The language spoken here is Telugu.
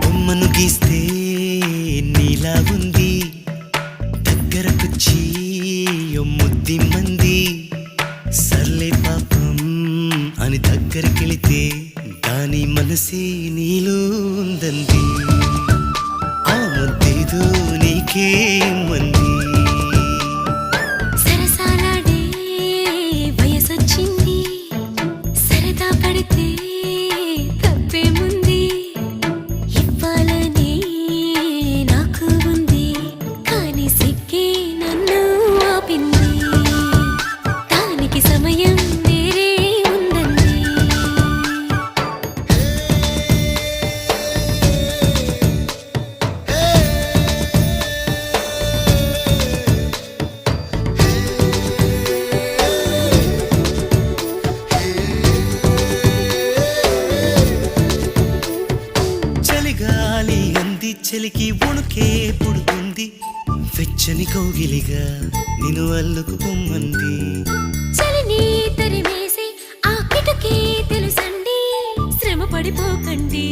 బొమ్మను గీస్తే నీలా ఉంది, దగ్గరకొచ్చి ముద్ది మంది, సర్లే పాపం అని దగ్గరికెళితే దాని మనసే నీలో ఉందంది. ఆ ముద్దేదో నీకే మంది. సరసాలాడే వయసొచ్చింది, సరదా పడితే తప్పేముంది, ఇవ్వాలని నాకు ఉంది, కానీ సిగ్గే నన్ను ఆపింది, దానికి సమయం వేరే ఉందండి. చలిగాలి అంది, చలికి వణుకే పుడుతుంది, వెచ్చని కౌగిలిగా నిన్ను అల్లుకుపోమంది. చలిని తరిమేసి ఆ కిటకే తెలుసండి, శ్రమ పడిపోకండి.